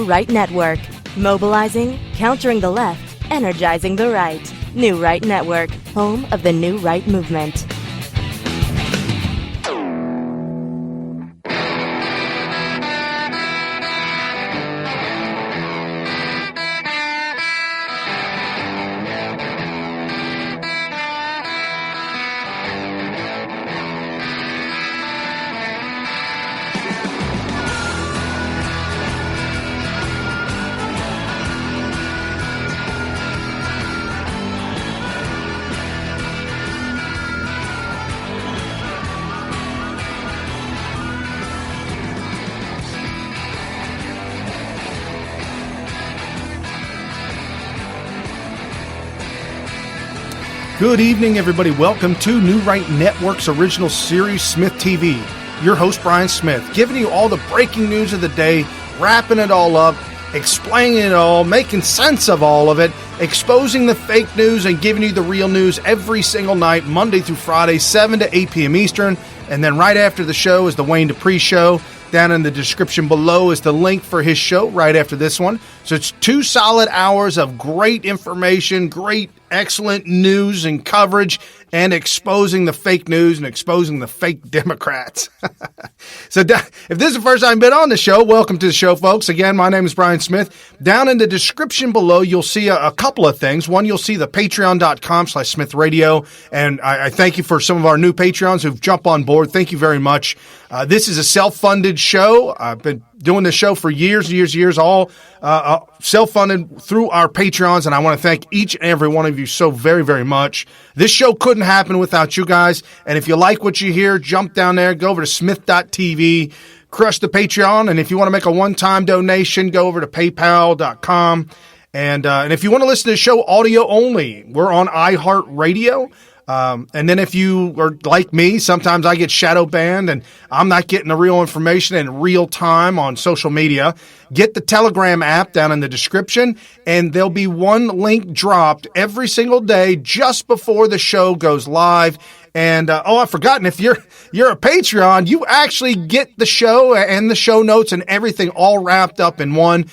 Right Network. Mobilizing, countering the left, energizing the right. New Right Network, home of the New Right movement. Good evening, everybody. Welcome to New Right Network's original series, SmythTV. Your host, Brian Smith, giving you all the breaking news of the day, wrapping it all up, explaining it all, making sense of all of it, exposing the fake news, and giving you the real news every single night, Monday through Friday, 7 to 8 p.m. Eastern. And then right after the show is the Wayne Dupree Show. Down in the description below is the link for his show right after this one. So it's 2 solid hours of great information, great, excellent news and coverage, and exposing the fake news and exposing the fake Democrats. So if this is the first time you've been on the show, welcome to the show, folks. Again, my name is Brian Smith. Down in the description below, you'll see a couple of things. One, you'll see the patreon.com/SmythRadio. And I thank you for some of our new Patreons who've jumped on board. Thank you very much. This is a self-funded show. I've been doing this show for years, all self-funded through our Patreons, and I want to thank each and every one of you so very, very much. This show couldn't happen without you guys, and if you like what you hear, jump down there, go over to Smyth.tv, crush the Patreon, and if you want to make a one-time donation, go over to PayPal.com, and if you want to listen to the show audio only, we're on iHeartRadio. And then if you are like me, sometimes I get shadow banned and I'm not getting the real information in real time on social media. Get the Telegram app down in the description, and there'll be one link dropped every single day just before the show goes live. And, I've forgotten, if you're a Patreon, you actually get the show and the show notes and everything all wrapped up in one,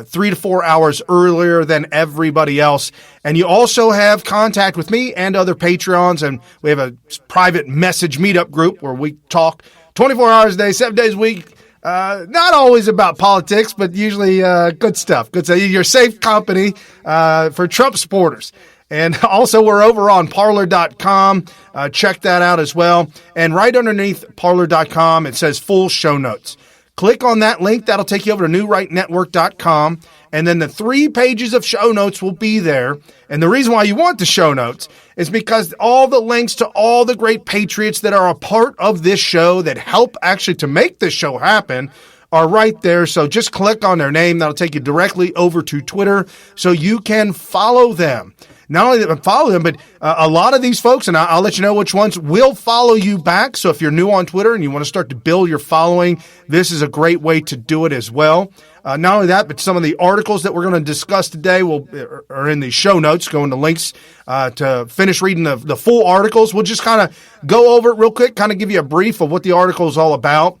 3 to 4 hours earlier than everybody else. And you also have contact with me and other Patreons, and we have a private message meetup group where we talk 24 hours a day, 7 days a week. Not always about politics, but usually good stuff. You're safe company for Trump supporters. And also, we're over on Parler.com. Check that out as well. And right underneath Parler.com, it says full show notes. Click on that link. That'll take you over to NewRightNetwork.com. And then the 3 pages of show notes will be there. And the reason why you want the show notes is because all the links to all the great patriots that are a part of this show that help actually to make this show happen are right there. So just click on their name. That'll take you directly over to Twitter so you can follow them. Not only that, follow them, but a lot of these folks, and I'll let you know which ones, will follow you back. So if you're new on Twitter and you want to start to build your following, this is a great way to do it as well. Not only that, but some of the articles that we're going to discuss today are in the show notes. Go into links to finish reading the full articles. We'll just kind of go over it real quick, kind of give you a brief of what the article is all about.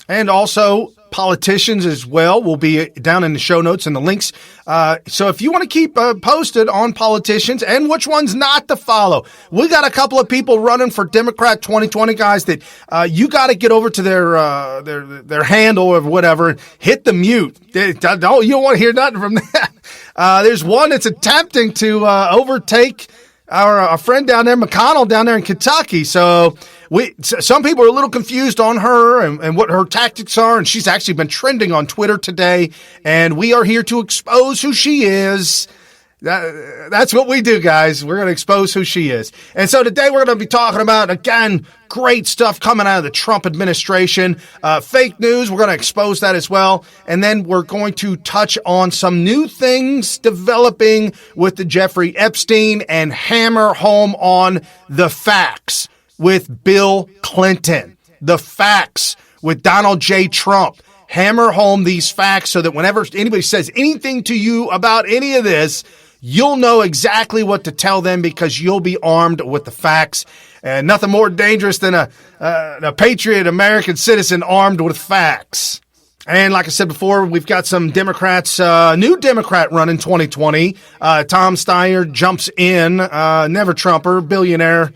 And also, politicians as well will be down in the show notes and the links. So if you want to keep posted on politicians and which ones not to follow, we got a couple of people running for Democrat 2020, guys, that you got to get over to their handle or whatever and hit the mute. You don't want to hear nothing from that. There's one that's attempting to overtake our friend down there, McConnell, down there in Kentucky. So some people are a little confused on her and what her tactics are, and she's actually been trending on Twitter today, and we are here to expose who she is. That's what we do, guys. We're going to expose who she is. And so today we're going to be talking about, again, great stuff coming out of the Trump administration. Fake news, we're going to expose that as well. And then we're going to touch on some new things developing with the Jeffrey Epstein and hammer home on the facts with Bill Clinton. The facts with Donald J. Trump. Hammer home these facts so that whenever anybody says anything to you about any of this, you'll know exactly what to tell them because you'll be armed with the facts. And nothing more dangerous than a patriot American citizen armed with facts. And like I said before, we've got some Democrats, new Democrat running 2020. Tom Steyer jumps in, never Trumper, billionaire.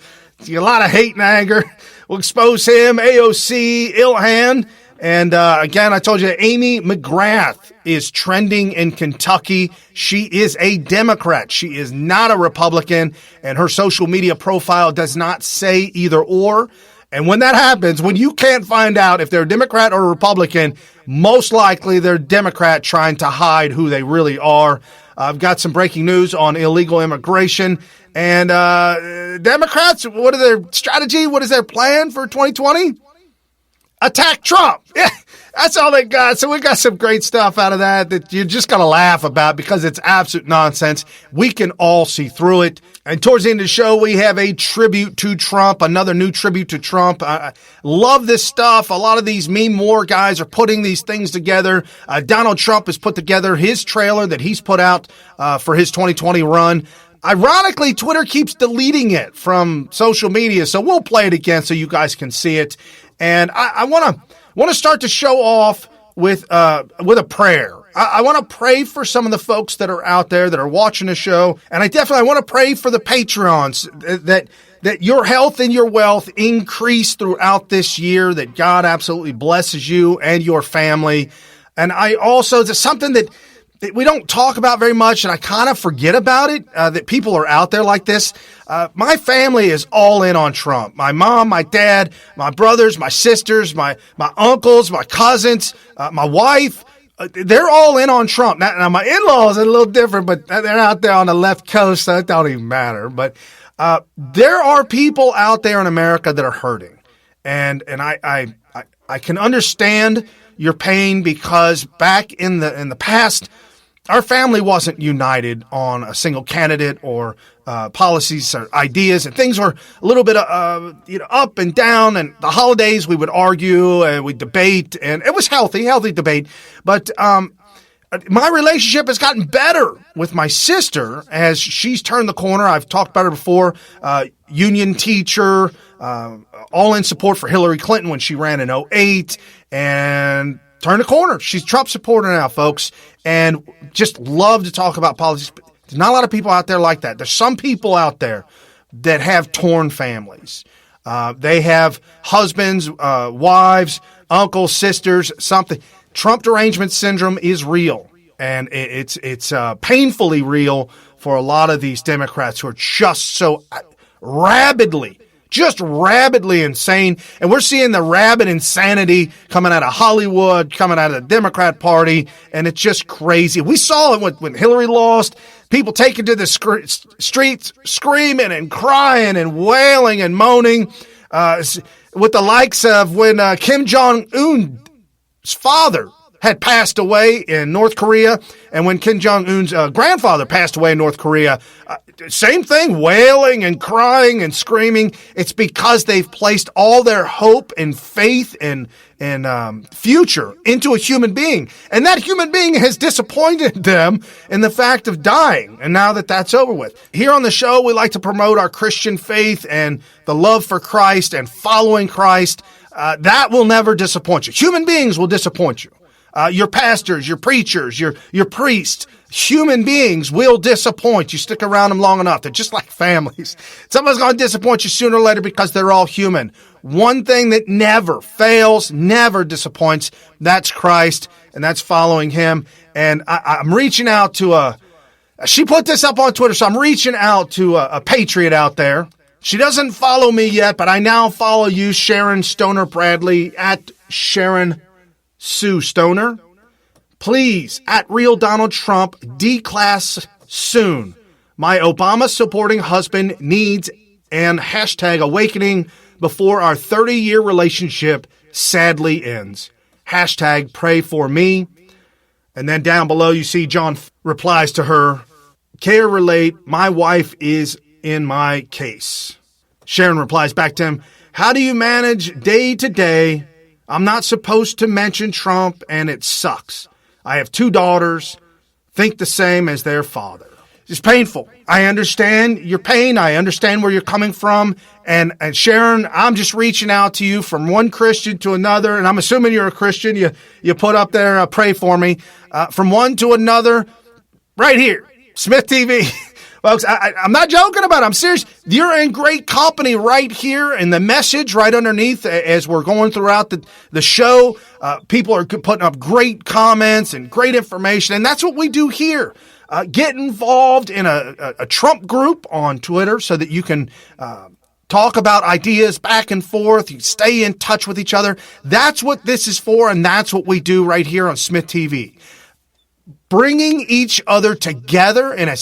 A lot of hate and anger. We'll expose him, AOC, Ilhan. And again, I told you AmyMcGrath is trending in Kentucky. She is a Democrat. She is not a Republican, and her social media profile does not say either or. And when that happens, when you can't find out if they're a Democrat or a Republican, most likely they're Democrat trying to hide who they really are. I've got some breaking news on illegal immigration. And Democrats, what is their strategy? What is their plan for 2020? Attack Trump. Yeah, that's all they got. So we got some great stuff out of that you're just going to laugh about because it's absolute nonsense. We can all see through it. And towards the end of the show, we have a tribute to Trump, another new tribute to Trump. I love this stuff. A lot of these meme war guys are putting these things together. Donald Trump has put together his trailer that he's put out for his 2020 run. Ironically, Twitter keeps deleting it from social media, so we'll play it again so you guys can see it. And I want to start the show off with a prayer. I want to pray for some of the folks that are out there that are watching the show, and I want to pray for the Patreons that your health and your wealth increase throughout this year, that God absolutely blesses you and your family. And I also, it's something that we don't talk about very much, and I kind of forget about it, that people are out there like this. My family is all in on Trump. My mom, my dad, my brothers, my sisters, my uncles, my cousins, my wife, they're all in on Trump. Now, my in-laws are a little different, but they're out there on the left coast, so it don't even matter. But there are people out there in America that are hurting, and I can understand your pain because back in the past, our family wasn't united on a single candidate or policies or ideas, and things were a little bit up and down. And the holidays we would argue and we'd debate, and it was healthy debate. But my relationship has gotten better with my sister as she's turned the corner. I've talked about her before. Union teacher, all in support for Hillary Clinton when she ran in 2008, and turned the corner. She's a Trump supporter now, folks, and just love to talk about politics. But there's not a lot of people out there like that. There's some people out there that have torn families. They have husbands, wives, uncles, sisters, something. Trump derangement syndrome is real, and it's painfully real for a lot of these Democrats who are just so rabidly insane. And we're seeing the rabid insanity coming out of Hollywood, coming out of the Democrat Party, and it's just crazy. We saw it when Hillary lost. People taking to the streets, screaming and crying and wailing and moaning, with the likes of when Kim Jong-un's father had passed away in North Korea, and when Kim Jong-un's grandfather passed away in North Korea, same thing, wailing and crying and screaming. It's because they've placed all their hope and faith and future into a human being. And that human being has disappointed them in the fact of dying. And now that that's over with. Here on the show, we like to promote our Christian faith and the love for Christ and following Christ. That will never disappoint you. Human beings will disappoint you. Your pastors, your preachers, your priests, human beings will disappoint you. Stick around them long enough. They're just like families. Someone's going to disappoint you sooner or later because they're all human. One thing that never fails, never disappoints, that's Christ, and that's following him. And I'm reaching out to she put this up on Twitter, so I'm reaching out to a patriot out there. She doesn't follow me yet, but I now follow you, Sharon Stoner Bradley, at Sharon Sue Stoner. Please, at Real Donald Trump, declass soon. My Obama-supporting husband needs an hashtag awakening before our 30-year relationship sadly ends. Hashtag pray for me. And then down below you see John replies to her, care relate, my wife is in my case. Sharon replies back to him, how do you manage day to day? I'm not supposed to mention Trump, and it sucks. I have 2 daughters, think the same as their father. It's painful. I understand your pain. I understand where you're coming from. And Sharon, I'm just reaching out to you from one Christian to another. And I'm assuming you're a Christian. You put up there, pray for me. From one to another, right here, Smyth TV. Folks, I'm not joking about it. I'm serious. You're in great company right here, and the message right underneath as we're going throughout the show. People are putting up great comments and great information, and that's what we do here. Get involved in a Trump group on Twitter so that you can talk about ideas back and forth. You stay in touch with each other. That's what this is for, and that's what we do right here on Smyth TV. Bringing each other together in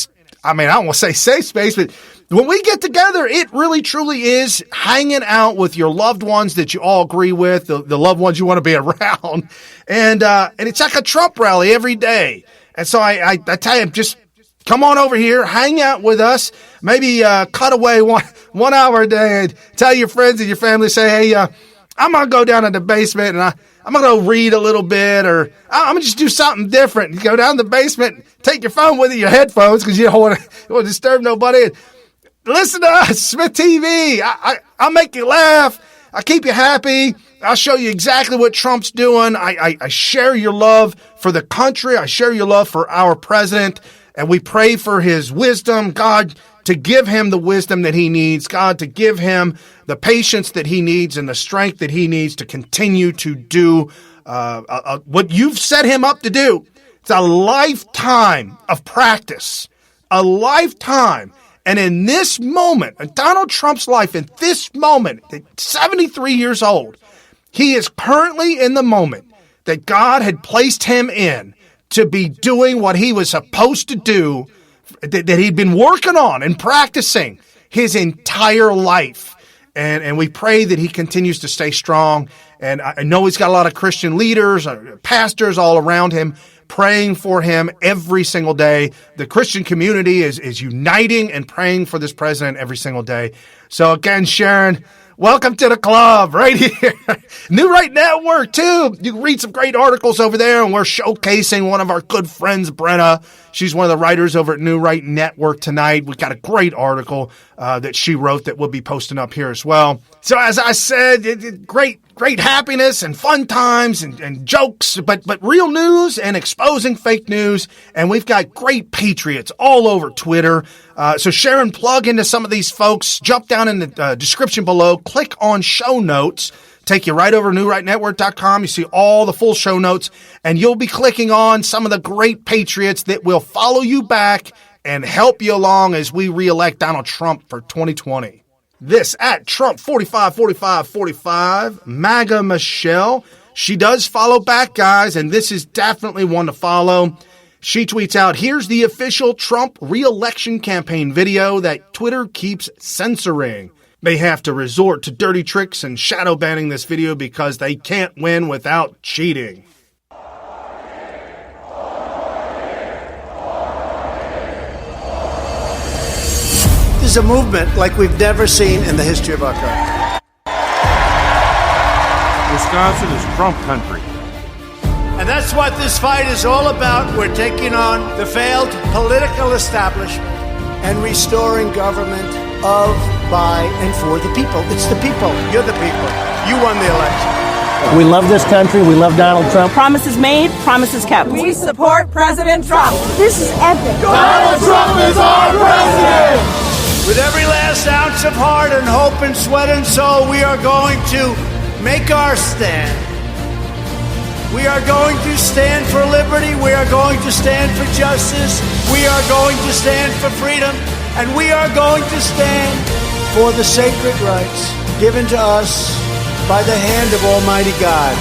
I don't want to say safe space, but when we get together, it really truly is hanging out with your loved ones that you all agree with, the loved ones you want to be around. And it's like a Trump rally every day. And so I tell you, just come on over here, hang out with us, maybe cut away 1 hour a day and tell your friends and your family, say, hey, I'm going to go down in the basement and I'm going to go read a little bit, or I'm going to just do something different. You go down the basement, take your phone with you, your headphones, because you don't want to disturb nobody. And listen to us, Smyth TV. I'll make you laugh. I'll keep you happy. I'll show you exactly what Trump's doing. I share your love for the country. I share your love for our president. And we pray for his wisdom, God, to give him the wisdom that he needs, God, to give him the patience that he needs and the strength that he needs to continue to do what you've set him up to do. It's a lifetime of practice, a lifetime. And in this moment, in Donald Trump's life, in this moment, at 73 years old, he is currently in the moment that God had placed him in to be doing what he was supposed to do, that he'd been working on and practicing his entire life. And we pray that he continues to stay strong. And I know he's got a lot of Christian leaders, pastors all around him, praying for him every single day. The Christian community is uniting and praying for this president every single day. So again, Sharon, welcome to the club right here. New Right Network, too. You can read some great articles over there, and we're showcasing one of our good friends, Brenna. She's one of the writers over at New Right Network tonight. We've got a great article that she wrote that we'll be posting up here as well. So as I said, great happiness and fun times and jokes, but real news and exposing fake news. And we've got great patriots all over Twitter. So share and plug into some of these folks. Jump down in the description below. Click on show notes. Take you right over to newrightnetwork.com. You see all the full show notes, and you'll be clicking on some of the great patriots that will follow you back and help you along as we reelect Donald Trump for 2020. This at Trump 454545, MAGA Michelle. She does follow back, guys, and this is definitely one to follow. She tweets out, here's the official Trump re-election campaign video that Twitter keeps censoring. They have to resort to dirty tricks and shadow banning this video because they can't win without cheating. This is a movement like we've never seen in the history of our country. Wisconsin is Trump country. And that's what this fight is all about. We're taking on the failed political establishment and restoring government of, by, and for the people. It's the people. You're the people. You won the election. We love this country. We love Donald Trump. Promises made, promises kept. We support President Trump. This is epic. Donald Trump is our president! With every last ounce of heart and hope and sweat and soul, we are going to make our stand. We are going to stand for liberty. We are going to stand for justice. We are going to stand for freedom. And we are going to stand for the sacred rights given to us by the hand of Almighty God.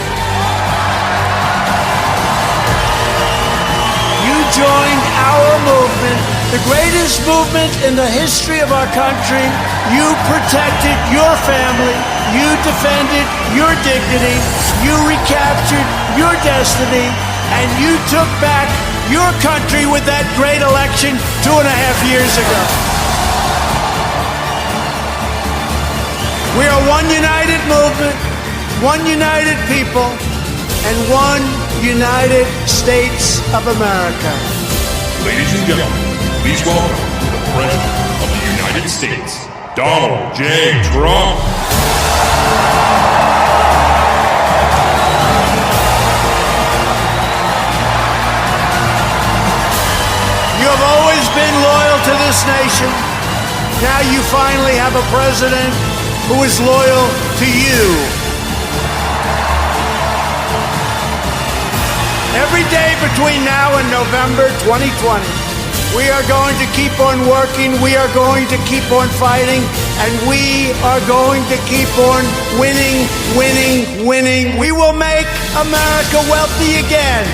You joined our movement, the greatest movement in the history of our country. You protected your family. You defended your dignity. You recaptured your destiny. And you took back your country with that great election 2.5 years ago. We are one united movement, one united people, and one United States of America. Ladies and gentlemen, Please welcome the President of the United States, Donald J. Trump. You have always been loyal to this nation. Now you finally have a president who is loyal to you. Every day between now and November 2020, we are going to keep on working, we are going to keep on fighting, and we are going to keep on winning, winning, winning. We will make America wealthy again.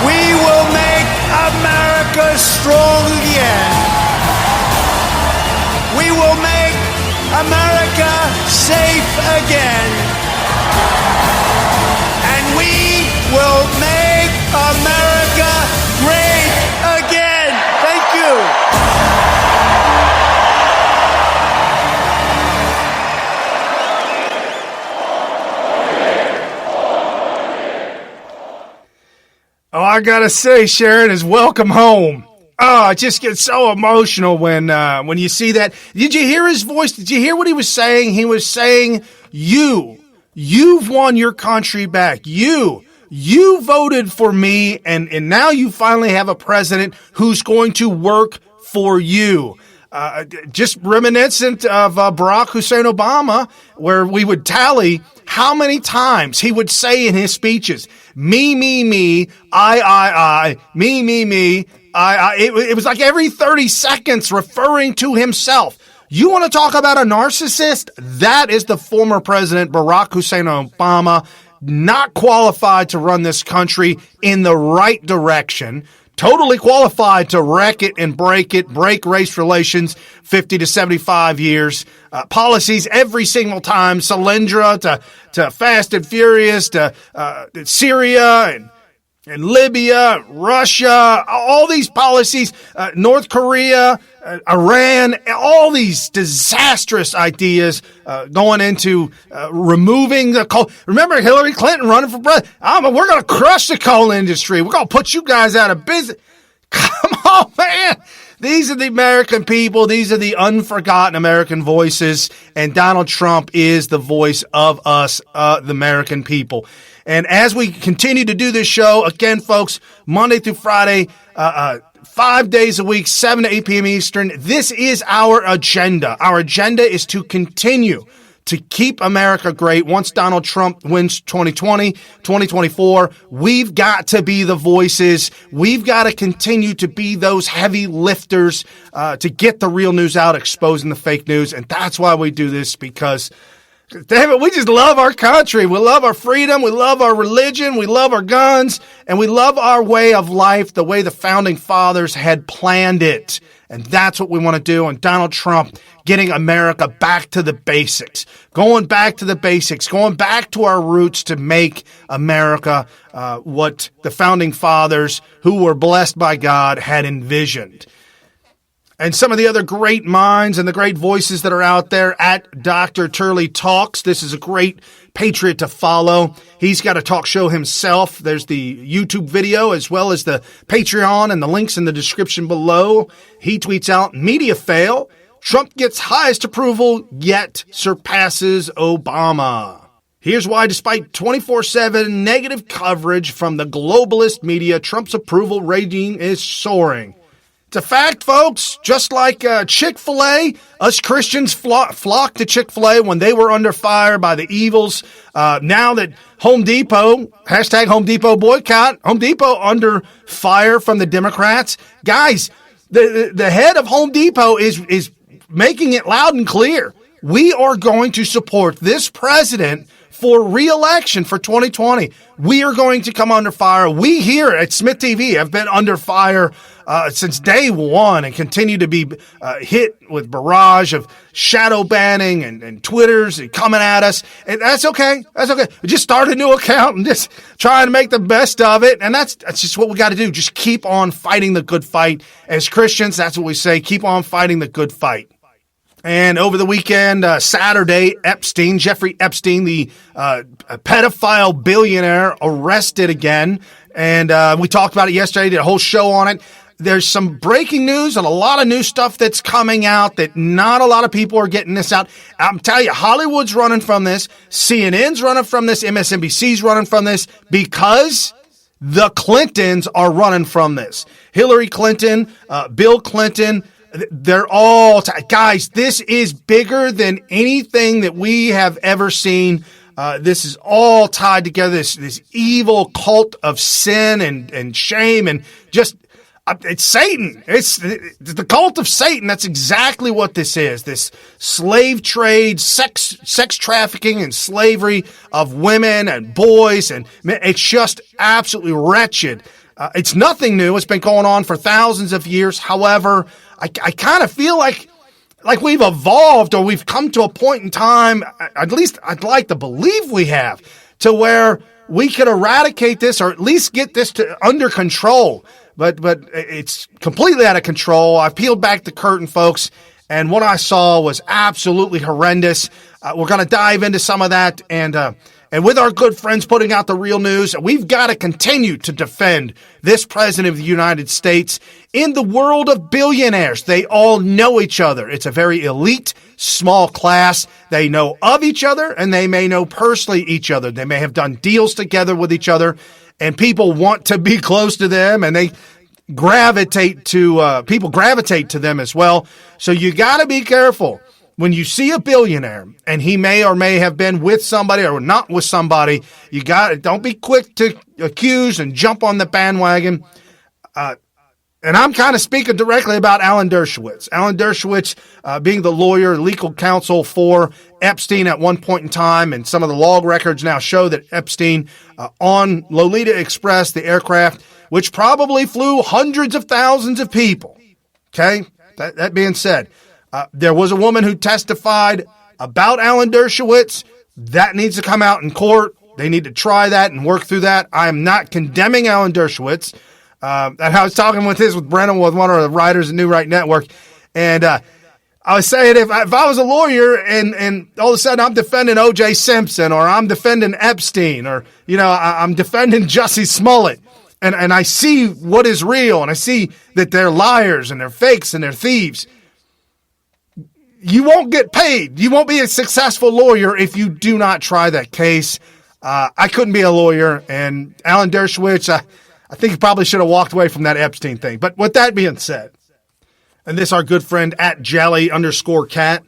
We will make America strong again. We will make America safe again. And we will make America great again. Thank you. Oh, I gotta say, Sharon, is welcome home. Oh, I just get so emotional when you see that. Did you hear his voice? Did you hear what he was saying? He was saying, you've won your country back. You voted for me, and now you finally have a president who's going to work for you. Just reminiscent of Barack Hussein Obama, where we would tally how many times he would say in his speeches, me, I, me, I. It was like every 30 seconds referring to himself. You want to talk about a narcissist? That is the former president, Barack Hussein Obama, not qualified to run this country in the right direction. Totally qualified to wreck it and break race relations 50 to 75 years. Policies every single time, Solyndra to Fast and Furious to Syria and Libya, Russia, all these policies, North Korea, Iran, all these disastrous ideas going into removing the coal. Remember Hillary Clinton running for president? We're going to crush the coal industry. We're going to put you guys out of business. Come on, man. These are the American people. These are the unforgotten American voices. And Donald Trump is the voice of us, the American people. And as we continue to do this show, again, folks, Monday through Friday, 5 days a week, 7 to 8 p.m. Eastern, this is our agenda. Our agenda is to continue to keep America great. Once Donald Trump wins 2020, 2024, we've got to be the voices. We've got to continue to be those heavy lifters to get the real news out, exposing the fake news. And that's why we do this, because damn it, we just love our country. We love our freedom. We love our religion. We love our guns. And we love our way of life, the way the founding fathers had planned it. And that's what we want to do. And Donald Trump getting America back to the basics, going back to the basics, going back to our roots to make America what the founding fathers, who were blessed by God, had envisioned. And some of the other great minds and the great voices that are out there at Dr. Turley Talks. This is a great patriot to follow. He's got a talk show himself. There's the YouTube video as well as the Patreon and the links in the description below. He tweets out, media fail. Trump gets highest approval, yet surpasses Obama. Here's why, despite 24/7 negative coverage from the globalist media, Trump's approval rating is soaring. It's a fact, folks. Just like Chick-fil-A, us Christians flocked to Chick-fil-A when they were under fire by the evils. Now that Home Depot, hashtag Home Depot boycott, Home Depot under fire from the Democrats. Guys, the head of Home Depot is making it loud and clear. We are going to support this president for re-election for 2020. We are going to come under fire. We here at SmythTV have been under fire since day one and continue to be hit with barrage of shadow banning and Twitters coming at us. And that's okay. That's okay. We just start a new account and just try to make the best of it. And that's just what we got to do. Just keep on fighting the good fight. As Christians, that's what we say. Keep on fighting the good fight. And over the weekend, Saturday, Jeffrey Epstein, the pedophile billionaire, arrested again. And we talked about it yesterday, did a whole show on it. there's some breaking news and a lot of new stuff that's coming out that not a lot of people are getting this out. I'm telling you, Hollywood's running from this. CNN's running from this. MSNBC's running from this because the Clintons are running from this. Hillary Clinton, Bill Clinton, they're all, guys, this is bigger than anything that we have ever seen. This is all tied together, this evil cult of sin and shame and just, it's Satan. It's the cult of Satan. That's exactly what this is. This slave trade, sex trafficking and slavery of women and boys. And it's just absolutely wretched. It's nothing new. It's been going on for thousands of years. However, I kind of feel like we've evolved, or we've come to a point in time, at least I'd like to believe we have, to where we could eradicate this or at least get this under control. But it's completely out of control. I've peeled back the curtain, folks, and what I saw was absolutely horrendous. We're going to dive into some of that, and with our good friends putting out the real news, we've got to continue to defend this president of the United States. In the world of billionaires, they all know each other. It's a very elite, small class. They know of each other, and they may know personally each other. They may have done deals together with each other, and people want to be close to them, and they gravitate to people gravitate to them as well. So you got to be careful when you see a billionaire, and he may or may have been with somebody or not with somebody. Don't be quick to accuse and jump on the bandwagon. And I'm kind of speaking directly about Alan Dershowitz. Alan Dershowitz, being the lawyer, legal counsel for Epstein at one point in time, and some of the log records now show that Epstein on Lolita Express, the aircraft, which probably flew hundreds of thousands of people. Okay? That being said, there was a woman who testified about Alan Dershowitz. That needs to come out in court. They need to try that and work through that. I am not condemning Alan Dershowitz. And I was talking with Brennan, with one of the writers at New Right Network, and I was saying if I was a lawyer and all of a sudden I'm defending O.J. Simpson, or I'm defending Epstein, or I'm defending Jussie Smollett, and I see what is real, and I see that they're liars and they're fakes and they're thieves, you won't get paid. You won't be a successful lawyer if you do not try that case. I couldn't be a lawyer, and Alan Dershowitz, I think he probably should have walked away from that Epstein thing. But with that being said, and this our good friend at Jally_Cat,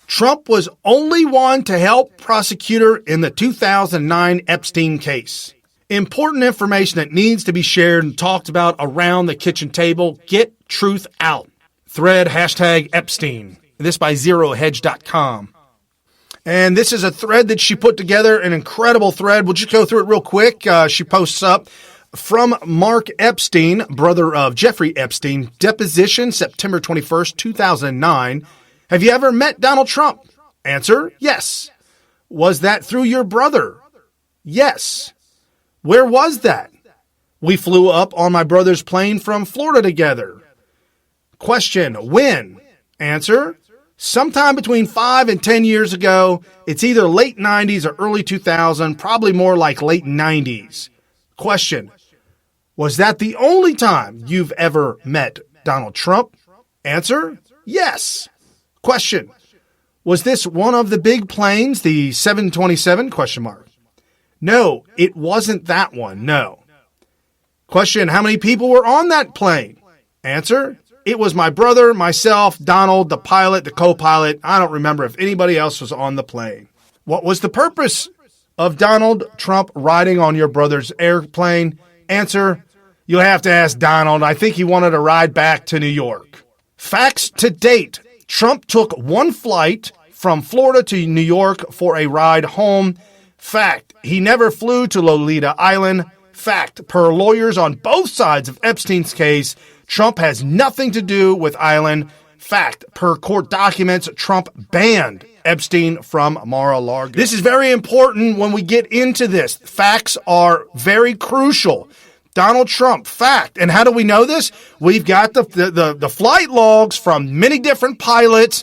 Trump was only one to help prosecutor in the 2009 Epstein case. Important information that needs to be shared and talked about around the kitchen table. Get truth out. Thread #Epstein. This by ZeroHedge.com. And this is a thread that she put together, an incredible thread. We'll just go through it real quick. She posts up, from Mark Epstein, brother of Jeffrey Epstein, deposition September 21st, 2009. Have you ever met Donald Trump? Answer, yes. Was that through your brother? Yes. Where was that? We flew up on my brother's plane from Florida together. Question, when? Answer, sometime between 5 and 10 years ago. It's either late 90s or early 2000, probably more like late 90s. Question, was that the only time you've ever met Donald Trump? Answer, yes. Question, was this one of the big planes, the 727? No, it wasn't that one, no. Question, how many people were on that plane? Answer, it was my brother, myself, Donald, the pilot, the co-pilot. I don't remember if anybody else was on the plane. What was the purpose of Donald Trump riding on your brother's airplane? Answer, you'll have to ask Donald. I think he wanted to ride back to New York. Facts to date. Trump took one flight from Florida to New York for a ride home. Fact, he never flew to Lolita Island. Fact, per lawyers on both sides of Epstein's case, Trump has nothing to do with Island. Fact, per court documents, Trump banned Epstein from Mar-a-Lago. This is very important when we get into this. Facts are very crucial. Donald Trump, fact. And how do we know this? We've got the flight logs from many different pilots.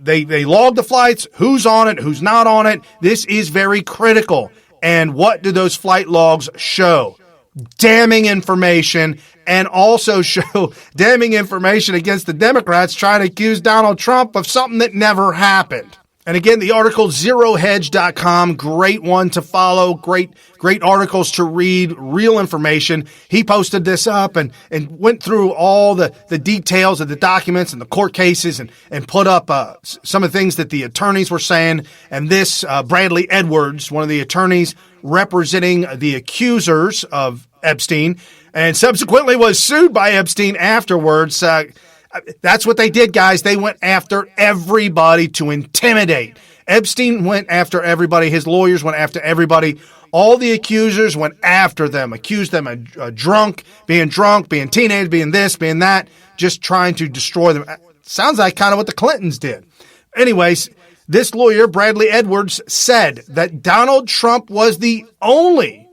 They log the flights, who's on it, who's not on it. This is very critical. And what do those flight logs show? damning information and also show damning information against the Democrats trying to accuse Donald Trump of something that never happened. And again, the article zerohedge.com, great one to follow, great articles to read, real information. He posted this up and went through all the details of the documents and the court cases and put up some of the things that the attorneys were saying. And this, Bradley Edwards, one of the attorneys representing the accusers of Epstein, and subsequently was sued by Epstein afterwards. That's what they did, guys. They went after everybody to intimidate. Epstein went after everybody. His lawyers went after everybody. All the accusers went after them, accused them of being teenagers, being this, being that, just trying to destroy them. Sounds like kind of what the Clintons did. Anyways, this lawyer, Bradley Edwards, said that Donald Trump was the only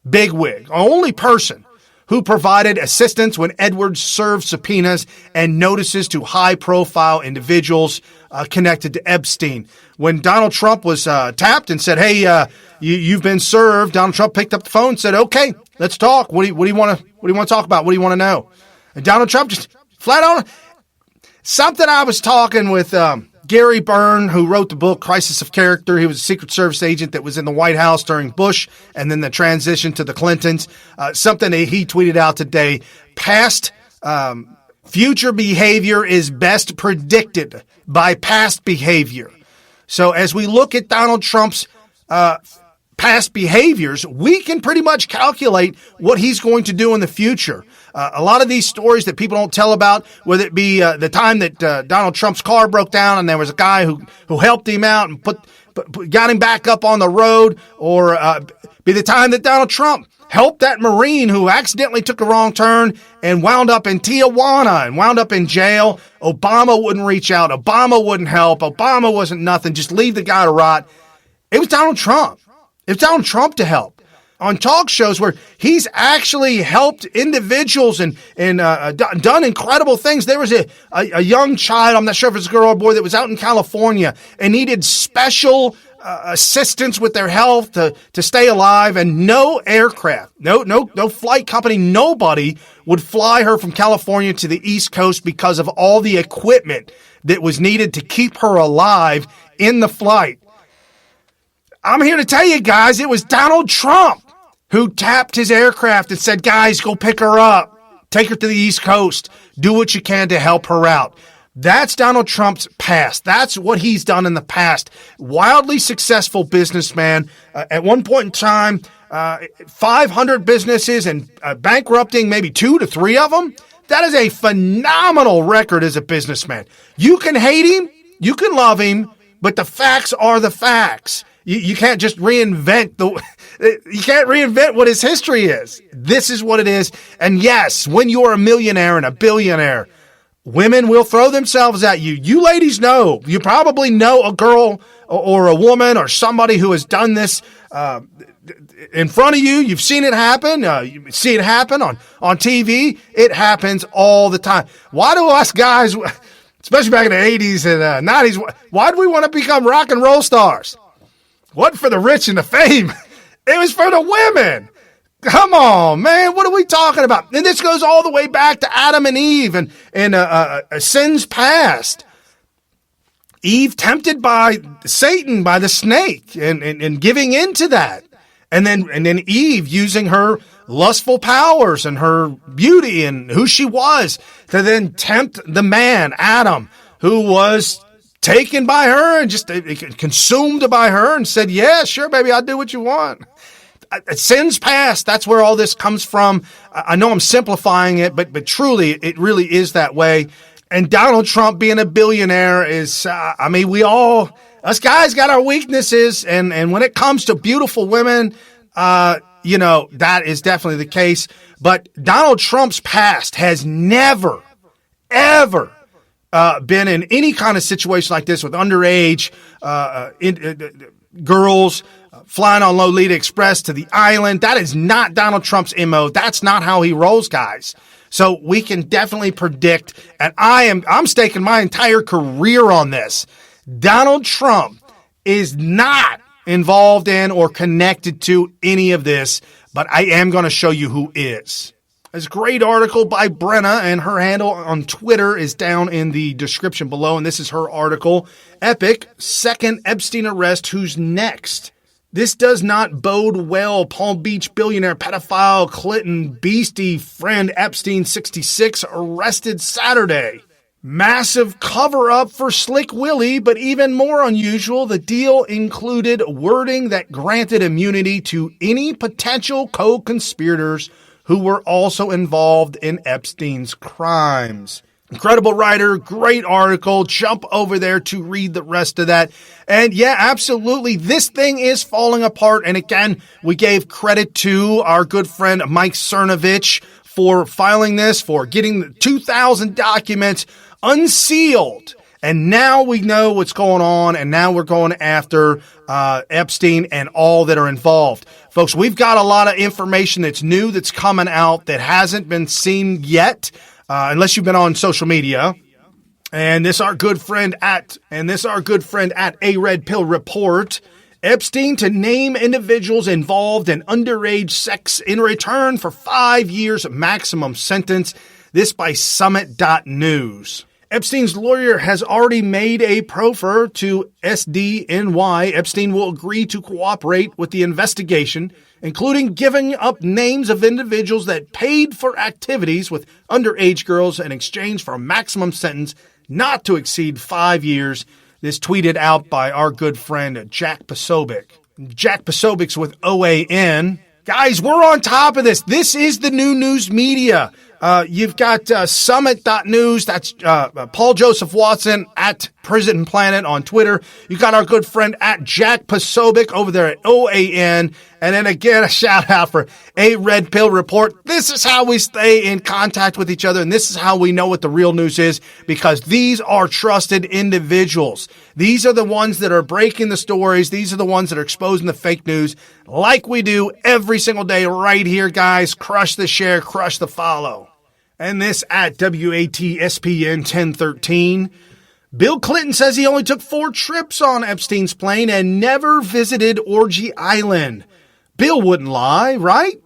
bigwig, only person who provided assistance when Edwards served subpoenas and notices to high-profile individuals connected to Epstein. When Donald Trump was tapped and said, "Hey, you've been served," Donald Trump picked up the phone and said, "Okay, let's talk. What do you want to talk about? What do you want to know?" And Donald Trump just flat out something. I was talking with Gary Byrne, who wrote the book Crisis of Character. He was a Secret Service agent that was in the White House during Bush and then the transition to the Clintons. Something that he tweeted out today: future behavior is best predicted by past behavior. So as we look at Donald Trump's past behaviors, we can pretty much calculate what he's going to do in the future. A lot of these stories that people don't tell about, whether it be the time that Donald Trump's car broke down and there was a guy who helped him out and got him back up on the road, or be the time that Donald Trump helped that Marine who accidentally took a wrong turn and wound up in Tijuana and wound up in jail. Obama wouldn't reach out. Obama wouldn't help. Obama wasn't nothing. Just leave the guy to rot. It was Donald Trump. It was Donald Trump to help. On talk shows where he's actually helped individuals and done incredible things. There was a young child, I'm not sure if it's a girl or boy, that was out in California and needed special assistance with their health to stay alive, and no aircraft, no flight company, nobody would fly her from California to the East Coast because of all the equipment that was needed to keep her alive in the flight. I'm here to tell you guys, it was Donald Trump who tapped his aircraft and said, "Guys, go pick her up. Take her to the East Coast. Do what you can to help her out." That's Donald Trump's past. That's what he's done in the past. Wildly successful businessman. At one point in time, 500 businesses and bankrupting maybe 2 to 3 of them. That is a phenomenal record as a businessman. You can hate him, you can love him, but the facts are the facts. You can't just reinvent what his history is. This is what it is. And yes, when you're a millionaire and a billionaire, women will throw themselves at you. You ladies know. You probably know a girl or a woman or somebody who has done this in front of you. You've seen it happen. You see it happen on TV. It happens all the time. Why do us guys, especially back in the 80s and 90s, why do we want to become rock and roll stars? Wasn't for the rich and the fame. It was for the women. Come on, man. What are we talking about? And this goes all the way back to Adam and Eve and sins past. Eve tempted by Satan, by the snake, and giving into that. And then Eve using her lustful powers and her beauty and who she was to then tempt the man, Adam, who was taken by her and just consumed by her and said, "Yeah, sure, baby, I'll do what you want." Sins past, that's where all this comes from. I know I'm simplifying it, but truly, it really is that way. And Donald Trump being a billionaire is, us guys got our weaknesses. And when it comes to beautiful women, that is definitely the case. But Donald Trump's past has never, ever been in any kind of situation like this with underage girls flying on Lolita Express to the island. That is not Donald Trump's MO. That's not how he rolls, guys. So we can definitely predict, and I'm staking my entire career on this. Donald Trump is not involved in or connected to any of this. but I am going to show you who is. It's a great article by Brenna, and her handle on Twitter is down in the description below, and this is her article. Epic, second Epstein arrest, who's next? This does not bode well. Palm Beach billionaire pedophile Clinton beastie friend Epstein, 66, arrested Saturday. Massive cover-up for Slick Willie, but even more unusual, the deal included wording that granted immunity to any potential co-conspirators who were also involved in Epstein's crimes. Incredible writer, great article. Jump over there to read the rest of that. And yeah, absolutely, this thing is falling apart. And again, we gave credit to our good friend Mike Cernovich for filing this, for getting the 2,000 documents unsealed. And now we know what's going on, and now we're going after Epstein and all that are involved. Folks, we've got a lot of information that's new that's coming out that hasn't been seen yet, unless you've been on social media. And this our good friend at A Red Pill Report. Epstein to name individuals involved in underage sex in return for 5 years maximum sentence. This by Summit.News. Epstein's lawyer has already made a proffer to SDNY. Epstein will agree to cooperate with the investigation, including giving up names of individuals that paid for activities with underage girls in exchange for a maximum sentence not to exceed 5 years. This tweeted out by our good friend Jack Posobiec. Jack Posobiec's with OAN. Guys, we're on top of this. This is the new news media. You've got Summit.News. That's Paul Joseph Watson at Prison Planet on Twitter. You got our good friend at Jack Posobiec over there at OAN. And then again, a shout out for A Red Pill Report. This is how we stay in contact with each other, and this is how we know what the real news is, because these are trusted individuals. These are the ones that are breaking the stories. These are the ones that are exposing the fake news like we do every single day right here, guys. Crush the share, crush the follow. And this at WATSPN 1013. Bill Clinton says he only took 4 trips on Epstein's plane and never visited Orgy Island. Bill wouldn't lie, right?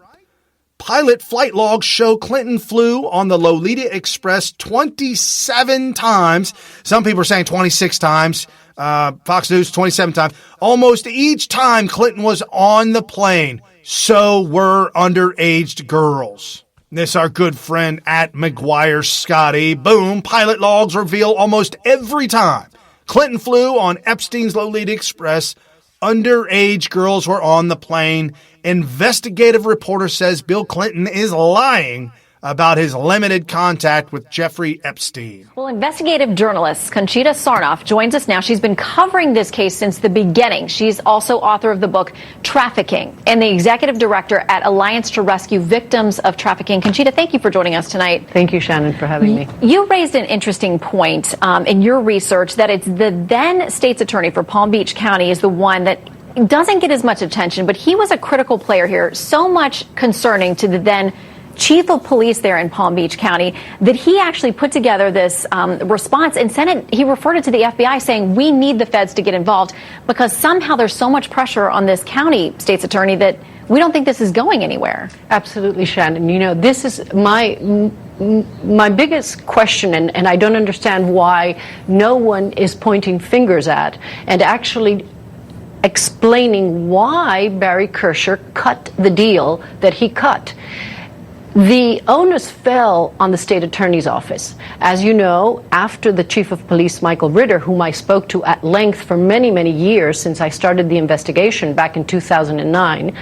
Pilot flight logs show Clinton flew on the Lolita Express 27 times. Some people are saying 26 times. Fox News, 27 times. Almost each time Clinton was on the plane, so were underage girls. This our good friend at McGuire Scotty. Boom, pilot logs reveal almost every time Clinton flew on Epstein's Lolita Express, underage girls were on the plane. Investigative reporter says Bill Clinton is lying about his limited contact with Jeffrey Epstein. Well, investigative journalist Conchita Sarnoff joins us now. She's been covering this case since the beginning. She's also author of the book Trafficking and the executive director at Alliance to Rescue Victims of Trafficking. Conchita, thank you for joining us tonight. Thank you, Shannon, for having me. You raised an interesting point in your research that it's the then state's attorney for Palm Beach County is the one that doesn't get as much attention, but he was a critical player here, so much concerning to the then chief of police there in Palm Beach County that he actually put together this response and sent it. He referred it to the FBI saying we need the feds to get involved because somehow there's so much pressure on this county state's attorney that we don't think this is going anywhere. Absolutely, Shannon. You know, this is my biggest question, and I don't understand why no one is pointing fingers at and actually explaining why Barry Kersher cut the deal that he cut. The onus fell on the state attorney's office. As you know, after the chief of police, Michael Ritter, whom I spoke to at length for many, many years since I started the investigation back in 2009,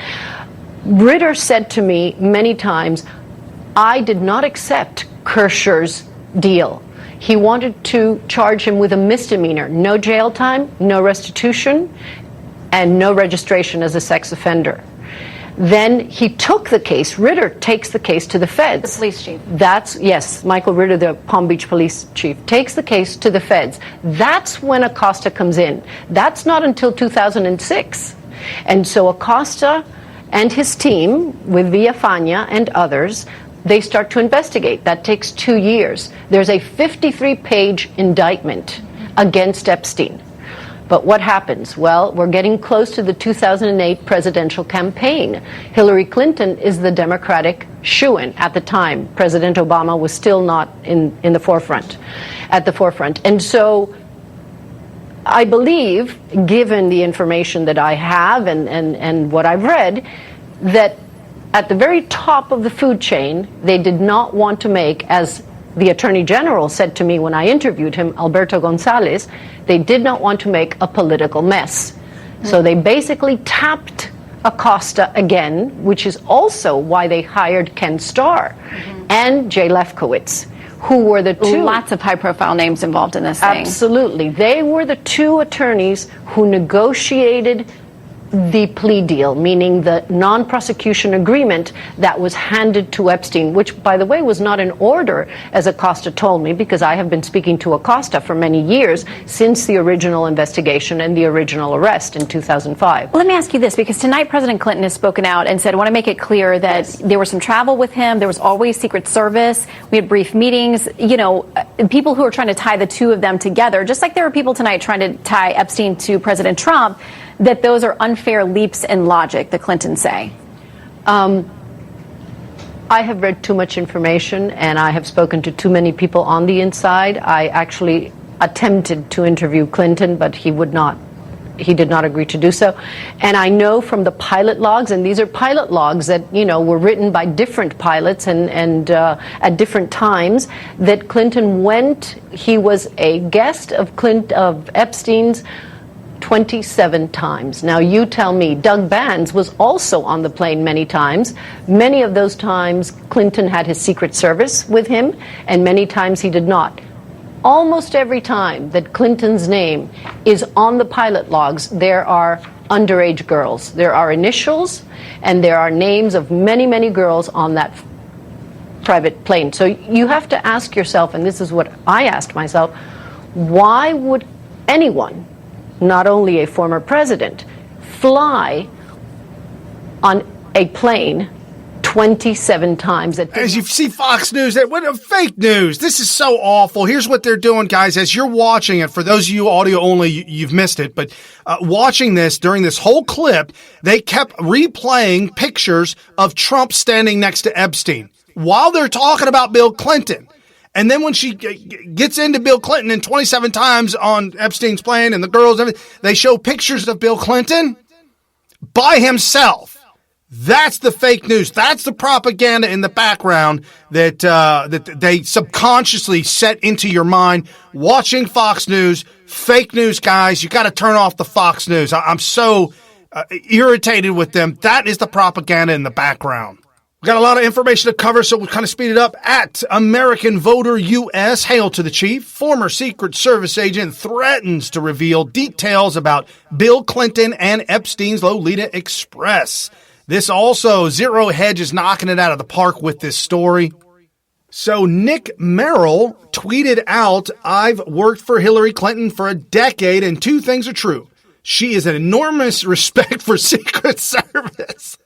Ritter said to me many times, I did not accept Kersher's deal. He wanted to charge him with a misdemeanor, no jail time, no restitution, and no registration as a sex offender. Then he took the case. Ritter takes the case to the feds. The police chief. Yes, Michael Ritter, the Palm Beach police chief, takes the case to the feds. That's when Acosta comes in. That's not until 2006. And so Acosta and his team, with Villafana and others, they start to investigate. That takes 2 years. There's a 53-page indictment against Epstein. But what happens? Well, we're getting close to the 2008 presidential campaign. Hillary Clinton is the Democratic shoo-in at the time. President Obama was still not at the forefront. And so I believe, given the information that I have and what I've read, that at the very top of the food chain, they did not want to make, as the Attorney General said to me when I interviewed him, Alberto Gonzalez, they did not want to make a political mess. So they basically tapped Acosta again, which is also why they hired Ken Starr and Jay Lefkowitz, who were the two... Lots of high-profile names involved in this thing. Absolutely. They were the two attorneys who negotiated the plea deal, meaning the non-prosecution agreement that was handed to Epstein, which, by the way, was not in order, as Acosta told me, because I have been speaking to Acosta for many years since the original investigation and the original arrest in 2005. Let me ask you this, because tonight President Clinton has spoken out and said, I want to make it clear that there was some travel with him, there was always Secret Service, we had brief meetings, you know, people who are trying to tie the two of them together, just like there were people tonight trying to tie Epstein to President Trump, that those are unfair leaps in logic, the Clintons say. I have read too much information, and I have spoken to too many people on the inside. I actually attempted to interview Clinton, but he did not agree to do so. And I know from the pilot logs, and these are pilot logs that, you know, were written by different pilots and at different times, that Clinton went, he was a guest of Epstein's 27 times. Now you tell me, Doug Bands was also on the plane many times. Many of those times Clinton had his Secret Service with him, and many times he did not. Almost every time that Clinton's name is on the pilot logs, there are underage girls. There are initials, and there are names of many, many girls on that private plane. So you have to ask yourself, and this is what I asked myself, why would anyone, not only a former president, fly on a plane 27 times? As you see Fox News, what a fake news. This is so awful. Here's what they're doing, guys. As you're watching it, for those of you audio only, you've missed it, but watching this during this whole clip, they kept replaying pictures of Trump standing next to Epstein while they're talking about Bill Clinton. And then when she gets into Bill Clinton and 27 times on Epstein's plane and the girls, they show pictures of Bill Clinton by himself. That's the fake news. That's the propaganda in the background that they subconsciously set into your mind. Watching Fox News, fake news, guys. You got to turn off the Fox News. I'm so irritated with them. That is the propaganda in the background. We've got a lot of information to cover, so we'll kind of speed it up. At American Voter US, hail to the chief. Former Secret Service agent threatens to reveal details about Bill Clinton and Epstein's Lolita Express. This also, Zero Hedge is knocking it out of the park with this story. So Nick Merrill tweeted out, I've worked for Hillary Clinton for a decade, and two things are true. She is an enormous respect for Secret Service,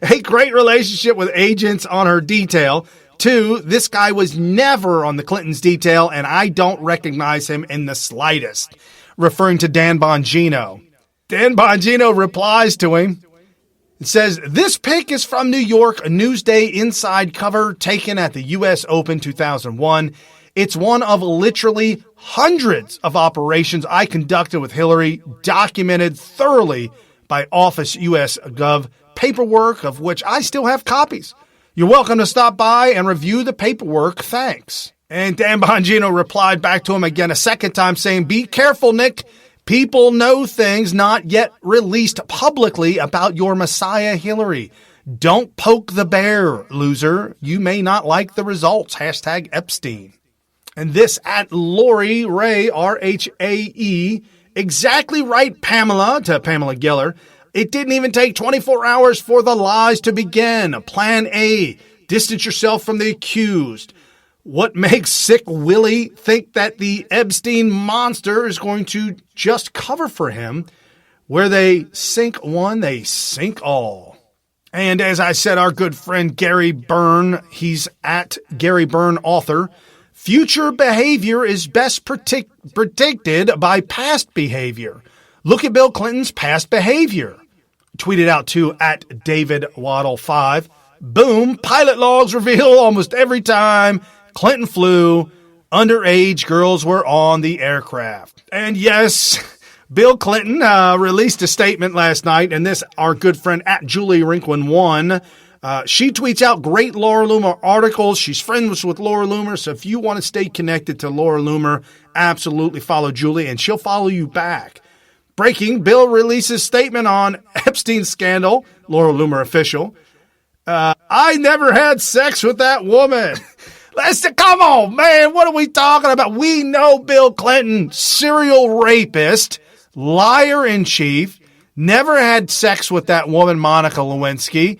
a great relationship with agents on her detail. 2, this guy was never on the Clintons' detail, and I don't recognize him in the slightest, referring to Dan Bongino. Dan Bongino replies to him. It says, this pic is from New York, a Newsday inside cover taken at the U.S. Open 2001. It's one of literally hundreds of operations I conducted with Hillary, documented thoroughly by Office US Gov, paperwork of which I still have copies. You're welcome to stop by and review the paperwork. Thanks. And Dan Bongino replied back to him again a second time saying, be careful, Nick. People know things not yet released publicly about your Messiah, Hillary. Don't poke the bear, loser. You may not like the results. Hashtag Epstein. And this at Lori Ray, R-H-A-E, exactly right, Pamela, to Pamela Geller. It didn't even take 24 hours for the lies to begin. Plan A, distance yourself from the accused. What makes Sick Willie think that the Epstein monster is going to just cover for him? Where they sink one, they sink all. And as I said, our good friend Gary Byrne, he's at Gary Byrne Author. Future behavior is best predicted by past behavior. Look at Bill Clinton's past behavior. Tweeted out to at DavidWaddle5. Boom, pilot logs reveal almost every time Clinton flew, underage girls were on the aircraft. And yes, Bill Clinton released a statement last night, and this, our good friend at Julie Rinkwin1, she tweets out great Laura Loomer articles. She's friends with Laura Loomer, so if you want to stay connected to Laura Loomer, absolutely follow Julie, and she'll follow you back. Breaking, Bill releases statement on Epstein scandal, Laura Loomer official. I never had sex with that woman. Come on, man. What are we talking about? We know Bill Clinton, serial rapist, liar in chief, never had sex with that woman, Monica Lewinsky,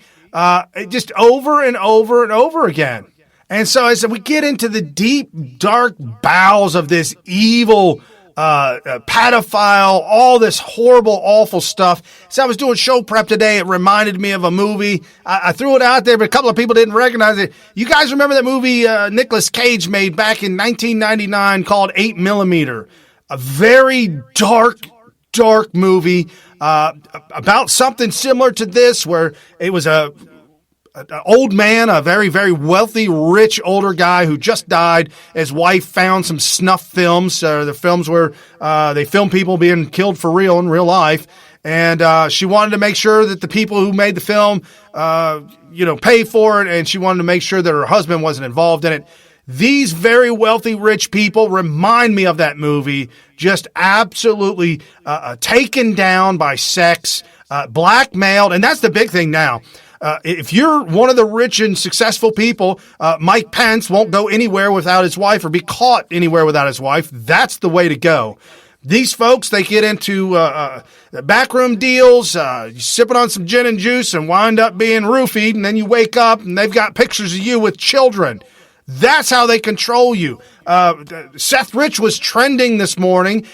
just over and over and over again. And so as we get into the deep, dark bowels of this evil pedophile, all this horrible, awful stuff. So I was doing show prep today. It reminded me of a movie. I threw it out there, but a couple of people didn't recognize it. You guys remember that movie Nicolas Cage made back in 1999 called 8mm? A very dark movie about something similar to this, where it was an old man, a very, very wealthy, rich, older guy who just died. His wife found some snuff films. The films where they filmed people being killed for real in real life. And she wanted to make sure that the people who made the film, pay for it. And she wanted to make sure that her husband wasn't involved in it. These very wealthy, rich people remind me of that movie. Just absolutely taken down by sex, blackmailed. And that's the big thing now. If you're one of the rich and successful people, Mike Pence won't go anywhere without his wife or be caught anywhere without his wife. That's the way to go. These folks, they get into backroom deals, sipping on some gin and juice and wind up being roofied, and then you wake up and they've got pictures of you with children. That's how they control you. SethRich was trending this morning.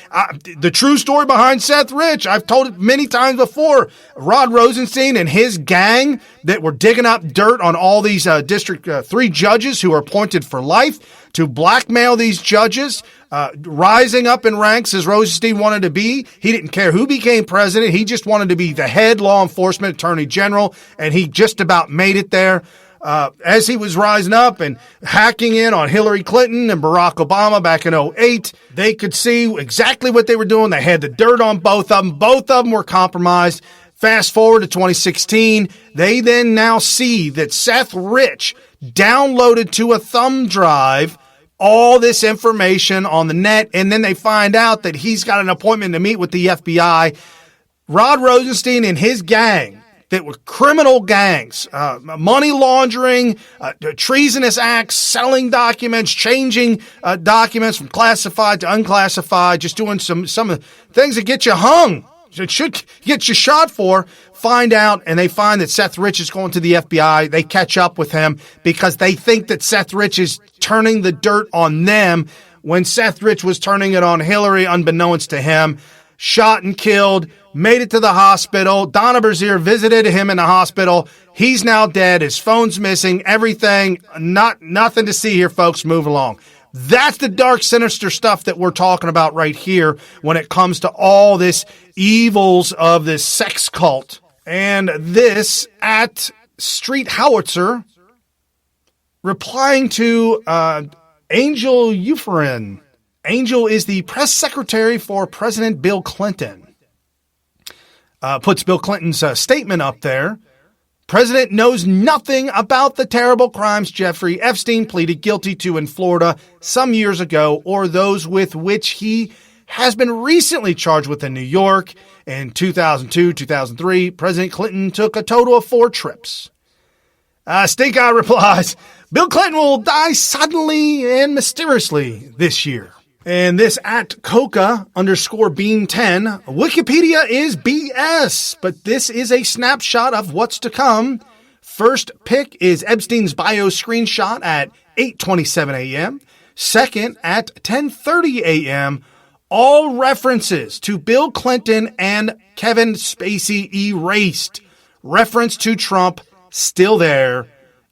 The true story behind SethRich, I've told it many times before. Rod Rosenstein and his gang that were digging up dirt on all these District 3 judges who are appointed for life to blackmail these judges, rising up in ranks as Rosenstein wanted to be. He didn't care who became president. He just wanted to be the head law enforcement attorney general, and he just about made it there. As he was rising up and hacking in on Hillary Clinton and Barack Obama back in 2008, they could see exactly what they were doing. They had the dirt on both of them. Both of them were compromised. Fast forward to 2016, they then now see that SethRich downloaded to a thumb drive all this information on the net, and then they find out that he's got an appointment to meet with the FBI. Rod Rosenstein and his gang, that were criminal gangs, money laundering, treasonous acts, selling documents, changing documents from classified to unclassified, just doing some of the things that get you hung. It should get you shot for. Find out, and they find that SethRich is going to the FBI. They catch up with him because they think that SethRich is turning the dirt on them when SethRich was turning it on Hillary, unbeknownst to him. Shot and killed, made it to the hospital. Donna Brazier visited him in the hospital. He's now dead. His phone's missing. Everything. Nothing to see here, folks. Move along. That's the dark, sinister stuff that we're talking about right here when it comes to all this evils of this sex cult. And this at Street Howitzer replying to Angel Euphorin. Angel is the press secretary for President Bill Clinton. Puts Bill Clinton's statement up there. President knows nothing about the terrible crimes Jeffrey Epstein pleaded guilty to in Florida some years ago, or those with which he has been recently charged with in New York. In 2002, 2003, President Clinton took a total of 4 trips. Stink Eye replies, Bill Clinton will die suddenly and mysteriously this year. And this at Coca_Bean10, Wikipedia is BS, but this is a snapshot of what's to come. First pick is Epstein's bio screenshot at 8:27 a.m. Second at 10:30 a.m. All references to Bill Clinton and Kevin Spacey erased. Reference to Trump still there.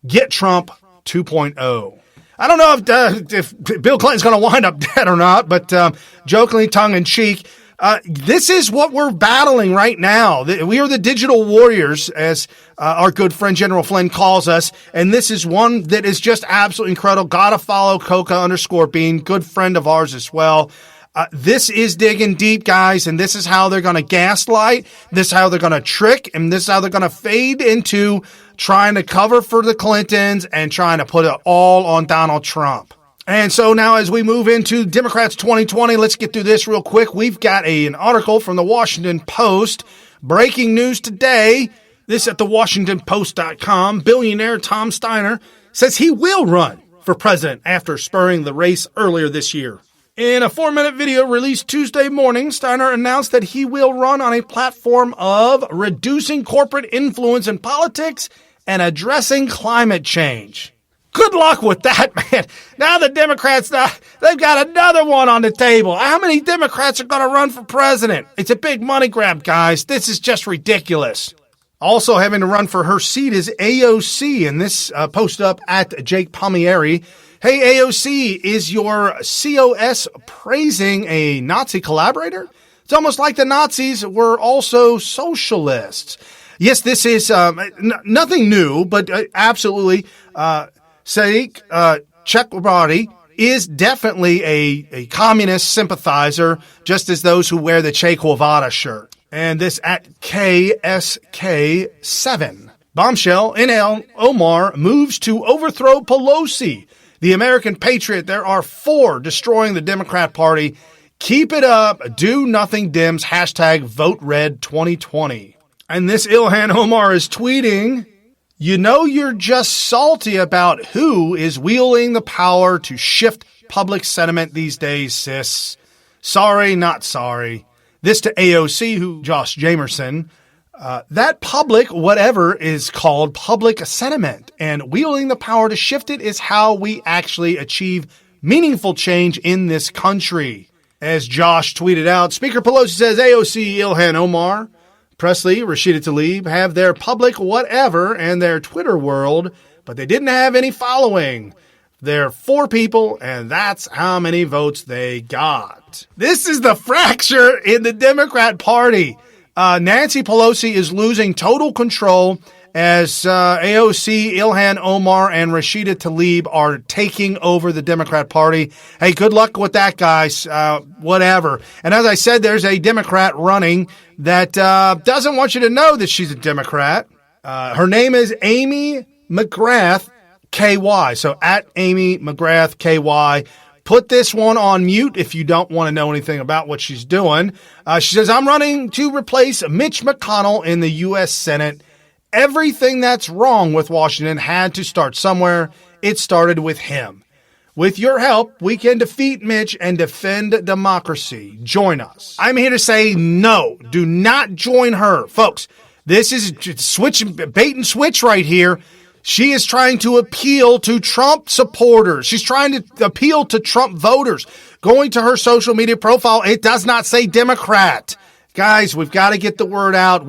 Get Trump 2.0. I don't know if Bill Clinton's going to wind up dead or not, but jokingly, tongue-in-cheek, This is what we're battling right now. We are the digital warriors, as our good friend General Flynn calls us. And this is one that is just absolutely incredible. Gotta follow Coca_Bean, good friend of ours as well. This is digging deep, guys, and this is how they're going to gaslight. This is how they're going to trick, and this is how they're going to fade into trying to cover for the Clintons and trying to put it all on Donald Trump. And so now as we move into Democrats 2020, let's get through this real quick. We've got an article from the Washington Post. Breaking news today. This at thewashingtonpost.com. Billionaire Tom Steiner says he will run for president after spurring the race earlier this year. In a 4-minute video released Tuesday morning, Steiner announced that he will run on a platform of reducing corporate influence in politics and addressing climate change. Good luck with that, man. Now the Democrats, they've got another one on the table. How many Democrats are going to run for president? It's a big money grab, guys. This is just ridiculous. Also having to run for her seat is AOC, and this post up at Jake Palmieri. Hey, AOC, is your COS praising a Nazi collaborator? It's almost like the Nazis were also socialists. Yes, this is nothing new, but absolutely Sadiq Chakrabarti is definitely a communist sympathizer, just as those who wear the Che Guevara shirt. And this at KSK7. Bombshell, NL Omar moves to overthrow Pelosi. The American Patriot, there are 4 destroying the Democrat Party. Keep it up. Do nothing Dems. Hashtag vote red 2020. And this Ilhan Omar is tweeting, you know you're just salty about who is wielding the power to shift public sentiment these days, sis. Sorry, not sorry. This to AOC, who Josh Jamerson. That public, whatever is called public sentiment, and wielding the power to shift it is how we actually achieve meaningful change in this country. As Josh tweeted out, Speaker Pelosi says AOC, Ilhan Omar, Presley, Rashida Tlaib have their public whatever and their Twitter world, but they didn't have any following. They're 4 people, and that's how many votes they got. This is the fracture in the Democrat Party. Nancy Pelosi is losing total control as AOC, Ilhan Omar, and Rashida Tlaib are taking over the Democrat Party. Hey, good luck with that, guys. Whatever. And as I said, there's a Democrat running that doesn't want you to know that she's a Democrat. Her name is AmyMcGrath, KY. So at AmyMcGrath, KY. Put this one on mute if you don't want to know anything about what she's doing. She says, I'm running to replace Mitch McConnell in the U.S. Senate. Everything that's wrong with Washington had to start somewhere. It started with him. With your help, we can defeat Mitch and defend democracy. Join us. I'm here to say no. Do not join her. Folks, this is bait and switch right here. She is trying to appeal to Trump supporters. She's trying to appeal to Trump voters. Going to her social media profile, it does not say Democrat. Guys, we've got to get the word out.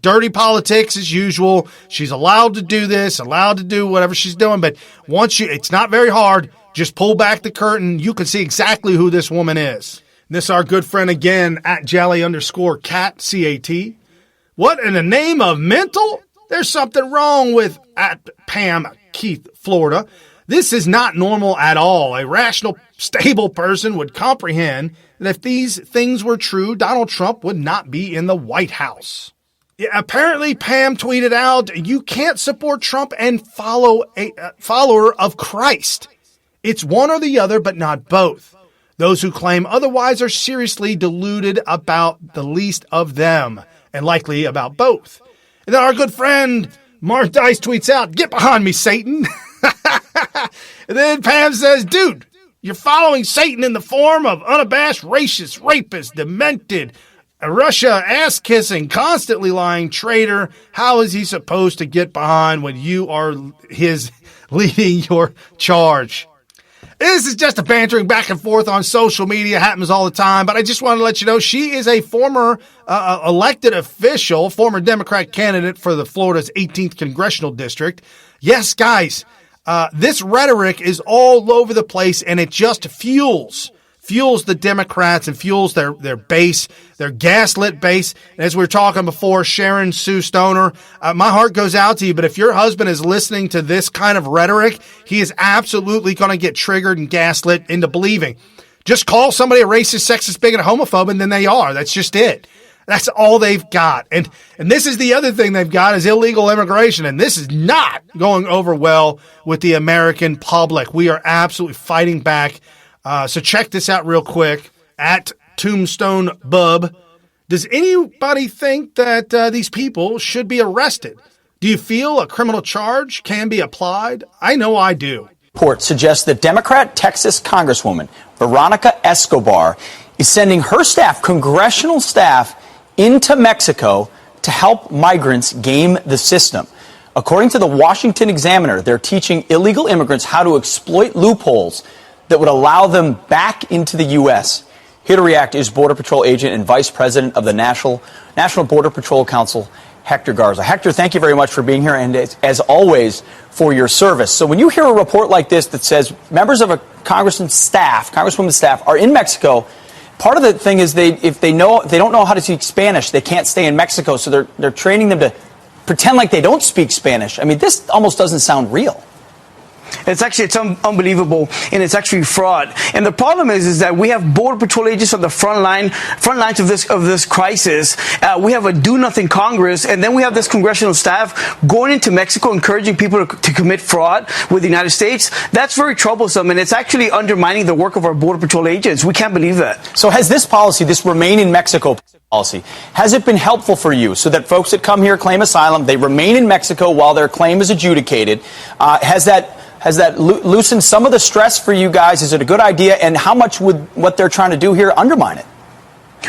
Dirty politics as usual. She's allowed to do this, allowed to do whatever she's doing. But it's not very hard. Just pull back the curtain. You can see exactly who this woman is. This our good friend again, at Jally_Cat, C-A-T. What in the name of mental? There's something wrong with at Pam, Keith, Florida. This is not normal at all. A rational, stable person would comprehend that if these things were true, Donald Trump would not be in the White House. Yeah, apparently, Pam tweeted out, you can't support Trump and follow a follower of Christ. It's one or the other, but not both. Those who claim otherwise are seriously deluded about the least of them, and likely about both. And then our good friend Mark Dice tweets out, get behind me, Satan. And then Pam says, dude, you're following Satan in the form of unabashed, racist, rapist, demented, Russia ass-kissing, constantly lying traitor. How is he supposed to get behind when you are his leading your charge? This is just a bantering back and forth on social media. Happens all the time. But I just want to let you know she is a former elected official, former Democrat candidate for the Florida's 18th congressional district. Yes, guys, this rhetoric is all over the place, and it just fuels fuels the Democrats and fuels their base, their gaslit base. And as we were talking before, Sharon Sue Stoner, my heart goes out to you. But if your husband is listening to this kind of rhetoric, he is absolutely going to get triggered and gaslit into believing. Just call somebody a racist, sexist, bigot, homophobe, and then they are. That's just it. That's all they've got. And this is the other thing they've got is illegal immigration. And this is not going over well with the American public. We are absolutely fighting back. So check this out real quick at Tombstone Bub. Does anybody think that these people should be arrested? Do you feel a criminal charge can be applied? I know I do. Report suggests that Democrat Texas Congresswoman Veronica Escobar is sending her staff, congressional staff, into Mexico to help migrants game the system. According to the Washington Examiner, they're teaching illegal immigrants how to exploit loopholes that would allow them back into the U.S. Here to react is Border Patrol agent and Vice President of the National Border Patrol Council, Hector Garza. Hector, thank you very much for being here and, as always, for your service. So when you hear a report like this that says members of a congresswoman's staff are in Mexico, part of the thing is they don't know how to speak Spanish, they can't stay in Mexico, so they're training them to pretend like they don't speak Spanish. I mean, this almost doesn't sound real. It's unbelievable, and it's actually fraud. And the problem is that we have Border Patrol agents on the front lines of this crisis. We have a do-nothing Congress, and then we have this congressional staff going into Mexico, encouraging people to commit fraud with the United States. That's very troublesome, and it's actually undermining the work of our Border Patrol agents. We can't believe that. So has this policy, this Remain in Mexico policy, has it been helpful for you so that folks that come here claim asylum, they remain in Mexico while their claim is adjudicated? Has that loosened some of the stress for you guys? Is it a good idea? And how much would what they're trying to do here undermine it?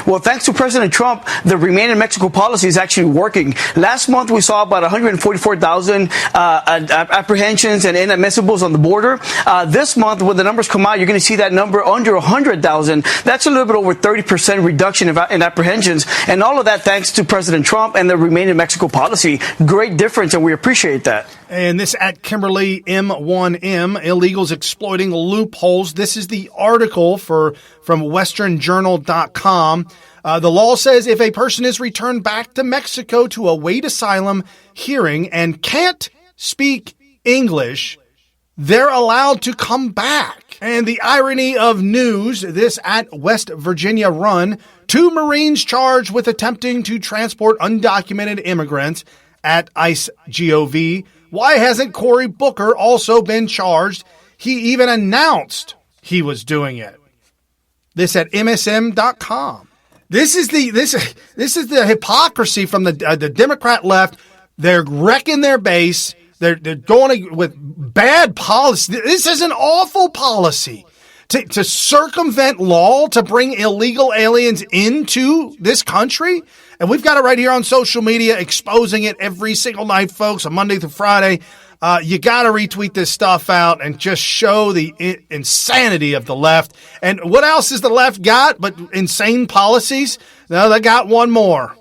Well, thanks to President Trump, the Remain in Mexico policy is actually working. Last month, we saw about 144,000 apprehensions and inadmissibles on the border. This month, when the numbers come out, you're going to see that number under 100,000. That's a little bit over 30% reduction in apprehensions. And all of that thanks to President Trump and the Remain in Mexico policy. Great difference, and we appreciate that. And this at Kimberly M1M, illegals exploiting loopholes. This is the article from westernjournal.com. The law says if a person is returned back to Mexico to await asylum hearing and can't speak English, they're allowed to come back. And the irony of news, this at West Virginia Run, 2 Marines charged with attempting to transport undocumented immigrants at ICE GOV. Why hasn't Cory Booker also been charged? He even announced he was doing it. This at MSM.com. This is the hypocrisy from the Democrat left. They're wrecking their base. They're going with bad policy. This is an awful policy to circumvent law, to bring illegal aliens into this country. And we've got it right here on social media, exposing it every single night, folks, on Monday through Friday. You got to retweet this stuff out and just show the insanity of the left. And what else has the left got but insane policies? No, they got one more.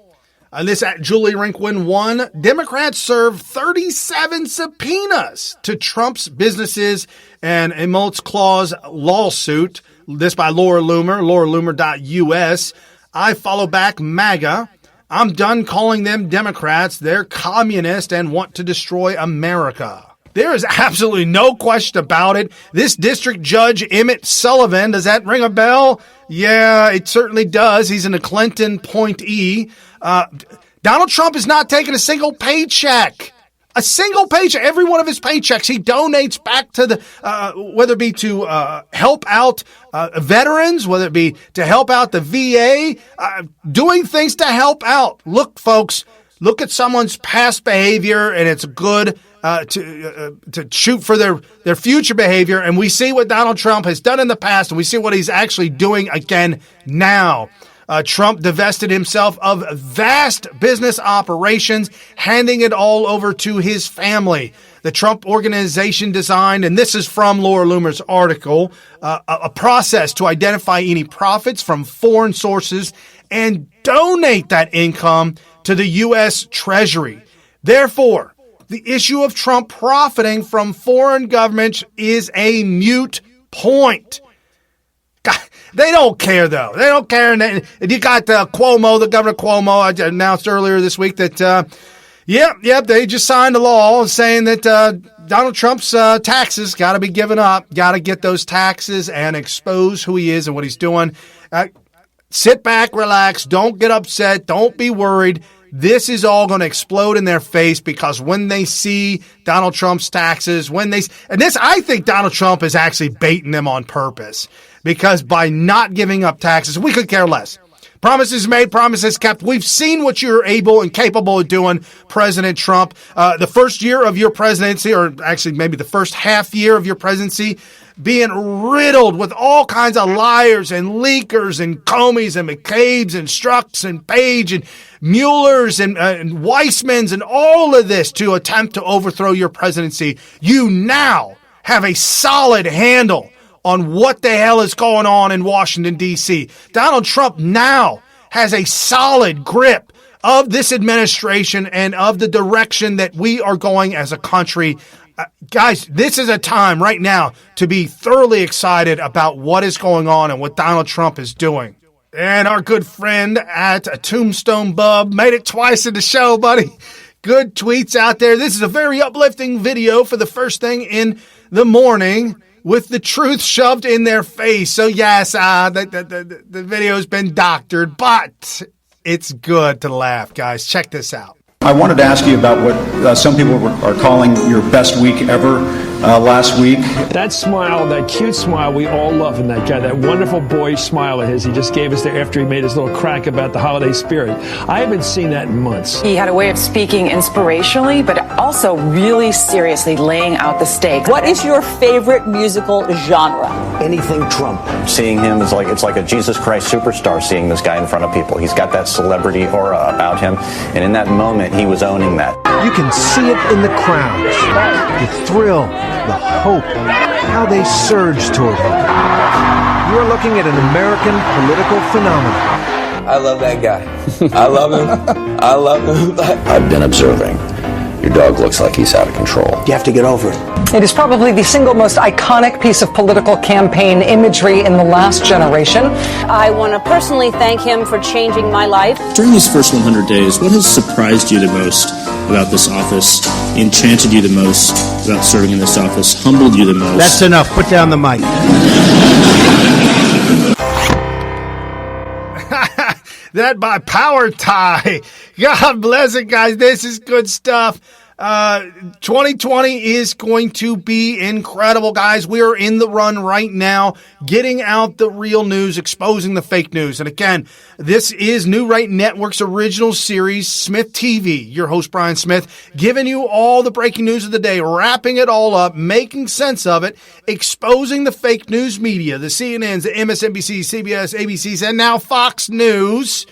This at Julie Rinkwin 1. Democrats serve 37 subpoenas to Trump's businesses and Emolt's Clause lawsuit. This by Laura Loomer, lauraloomer.us. I follow back MAGA. I'm done calling them Democrats. They're communist and want to destroy America. There is absolutely no question about it. This district judge, Emmett Sullivan, does that ring a bell? Yeah, it certainly does. He's in a Clinton appointee. Donald Trump is not taking a single paycheck. A single paycheck. Every one of his paychecks, he donates back to the, whether it be to help out veterans, whether it be to help out the VA, doing things to help out. Look, folks, look at someone's past behavior, and it's good to shoot for their future behavior. And we see what Donald Trump has done in the past, and we see what he's actually doing again now. Trump divested himself of vast business operations, handing it all over to his family. The Trump organization designed, and this is from Laura Loomer's article, a process to identify any profits from foreign sources and donate that income to the U.S. Treasury. Therefore, the issue of Trump profiting from foreign governments is a moot point. God, They don't care, though. They don't care. And you got Cuomo, the Governor Cuomo, I announced earlier this week that, they just signed a law saying that Donald Trump's taxes got to be given up, got to get those taxes and expose who he is and what he's doing. Sit back, relax, don't get upset, don't be worried. This is all going to explode in their face because when they see Donald Trump's taxes, I think Donald Trump is actually baiting them on purpose because by not giving up taxes, we could care less. Promises made, promises kept. We've seen what you're able and capable of doing, President Trump. The first year of your presidency, or actually maybe the first half year of your presidency, being riddled with all kinds of liars and leakers and Comeys and McCabe's and Strzok's and Page and Mueller's and Weissman's and all of this to attempt to overthrow your presidency. You now have a solid handle on what the hell is going on in Washington, D.C. Donald Trump now has a solid grip of this administration and of the direction that we are going as a country. Guys, this is a time right now to be thoroughly excited about what is going on and what Donald Trump is doing. And our good friend at Tombstone Bub made it twice in the show, buddy. Good tweets out there. This is a very uplifting video for the first thing in the morning with the truth shoved in their face. So yes, the video's been doctored, but it's good to laugh, guys. Check this out. I wanted to ask you about what some people are calling your best week ever last week. That smile, that cute smile we all love in that guy, that wonderful boyish smile of his he just gave us there after he made his little crack about the holiday spirit. I haven't seen that in months. He had a way of speaking inspirationally, but also really seriously laying out the stakes. What is your favorite musical genre? Anything Trump. Seeing him is it's like a Jesus Christ superstar seeing this guy in front of people. He's got that celebrity aura about him, and in that moment, he was owning that. You can see it in the crowds. The thrill, the hope, how they surge toward him. You're looking at an American political phenomenon. I love that guy. I love him. I love him. I've been observing. Your dog looks like he's out of control. You have to get over it. It is probably the single most iconic piece of political campaign imagery in the last generation. I want to personally thank him for changing my life. During these first 100 days, what has surprised you the most about this office, enchanted you the most about serving in this office, humbled you the most? That's enough. Put down the mic. That by Power Tie. God bless it, guys. This is good stuff. 2020 is going to be incredible, guys. We are in the run right now, getting out the real news, exposing the fake news. And again, this is New Right Network's original series, SmythTV. Your host, Brian Smith, giving you all the breaking news of the day, wrapping it all up, making sense of it, exposing the fake news media, the CNNs, the MSNBC, CBS, ABCs, and now Fox News.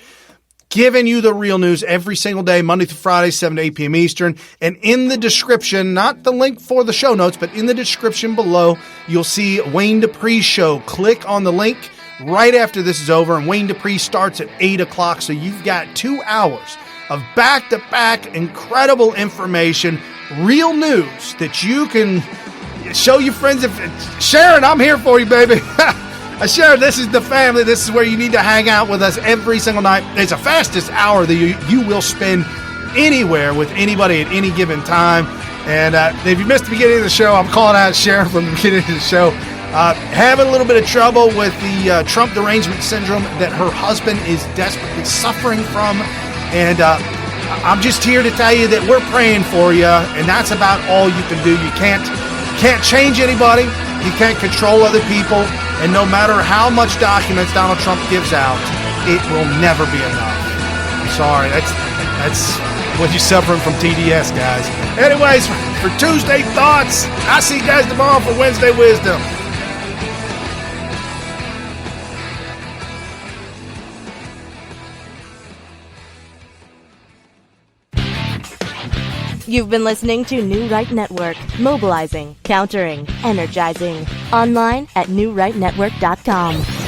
Giving you the real news every single day, Monday through Friday, 7 to 8 p.m. Eastern. And in the description, not the link for the show notes, but in the description below, you'll see Wayne Dupree's show. Click on the link right after this is over, and Wayne Dupree starts at 8 o'clock. So you've got 2 hours of back-to-back incredible information, real news that you can show your friends. Sharon, I'm here for you, baby. Sharon, this is the family. This is where you need to hang out with us every single night. It's the fastest hour that you will spend anywhere with anybody at any given time. And if you missed the beginning of the show, I'm calling out Sharon from the beginning of the show. Having a little bit of trouble with the Trump derangement syndrome that her husband is desperately suffering from. And I'm just here to tell you that we're praying for you, and that's about all you can do. You can't change anybody. You can't control other people. And no matter how much documents Donald Trump gives out, it will never be enough. I'm sorry. That's what you're suffering from TDS, guys. Anyways, for Tuesday Thoughts, I'll see you guys tomorrow for Wednesday Wisdom. You've been listening to New Right Network, mobilizing, countering, energizing. Online at newrightnetwork.com.